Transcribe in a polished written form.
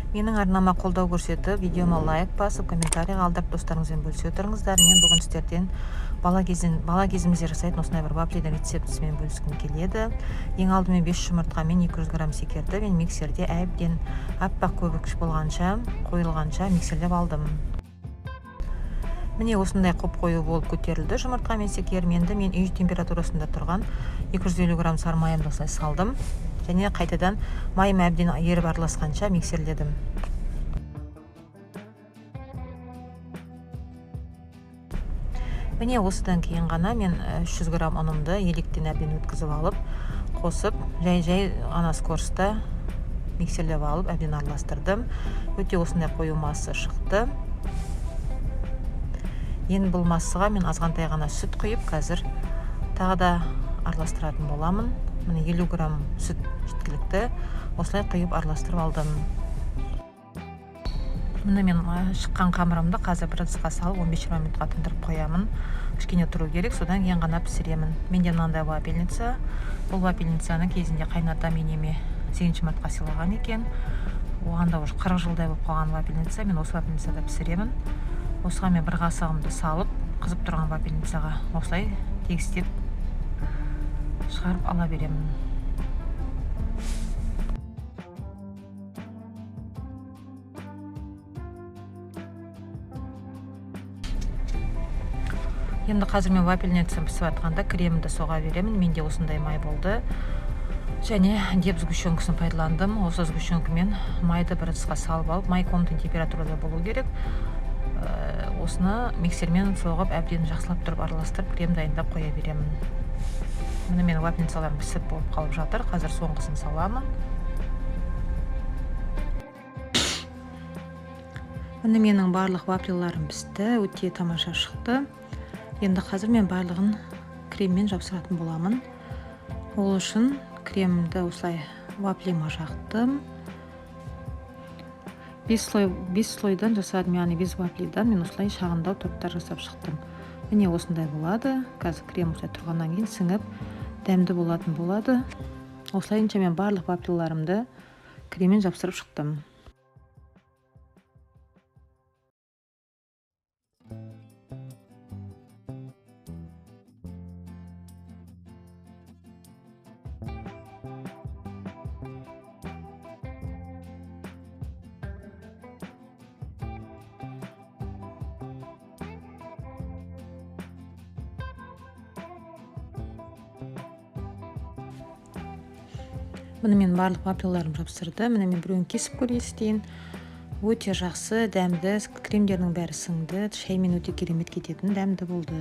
Менің арнама қолдау көрсетіп, видеома лайк басып, комментарий қалдырып, достарыңызбен бөлісе отырыңыздар. Мен бүгін сіздерден бала кезімізде жасайтын осындай бір вафлидің рецептісімен бөліскім келеді. Ең алдымен 5 жұмыртқа мен 200 грамм секерді мен миксерде әбден аппақ көбікіш болғанша, қойылғанша миксерлеп алдым. Міне осындай қоп-қою болып көтерілді жұмыртқа мен секер. Енді мен үй температурасында тұрған 250 грамм сары майымды осылай салдым. Және қайтадан майым әбден еріп араласқанша миксерледім. Міне осыдан кейін ғана мен 300 грамм ұнымды електен әбден өткізіп алып, қосып, жай ғана скоростта миксерлеп алып, әбден араластырдым. Өте осындай қою масса шықты. Енді бұл массаға мен азғантай ғана сүт құйып, қазір тағы да араластыратын боламын. Міне 50 грамм сүт жеткілікті. Осылай құйып араластырып алдым. Міне мен шыққан қамырымды қазір бір ыдысқа салып 15-20 минутқа тындырып қоямын. Кішкене тұру керек, содан кейін ғана пісіремін. Менде мынандай вафельница. Бұл вафельницаны кезінде қайнатам енеме 8 мартқа сыйлаған екен. Оған да уже 40 жылдай болып қалған вафельница. Мен осы вафельницада пісіремін. Осыған мен бір қасығымды салып, қызып тұрған вафельницаға осылай тегістеп шығарып ала беремін. Енді қазір мен вафельницам пісіп жатқанда кремді соға беремін. Менде осындай май болды. Және деп сгущенкасын пайдаландым. Осы сгущенкамен майды бір ыдысқа салып алып, май комнатный температурада болу керек. Осыны миксермен соғып, әбден жақсылап тұрып араластырып, крем дайындап қоя беремін. Міне менің вафельницаларым пісіп болып қалып жатыр. Қазір соңғысын саламын. Міне менің барлық вафлиларым пісті, өте тамаша шықты. Енді қазір мен барлығын креммен жапсыратын боламын. Ол үшін кремді осылай вафлима жақтым. 5 слойдан жасадым, яғни 5 вафлидан мен осылай шағындау топтар жасап шықтым. Міне осындай болады. Қазір крем осылай тұрғаннан кейін сіңіп, дәмді болатын болады. Осылайынша мен барлық вафлиларымды креммен жапсырып шықтым. Міне мен барлық вафлиларым жапсырды. Міне мен біреуін кесіп көрейін. Өте жақсы, дәмді, кремдердің бәрі сіңді. Шаймен өте керемет кететін, дәмді болды.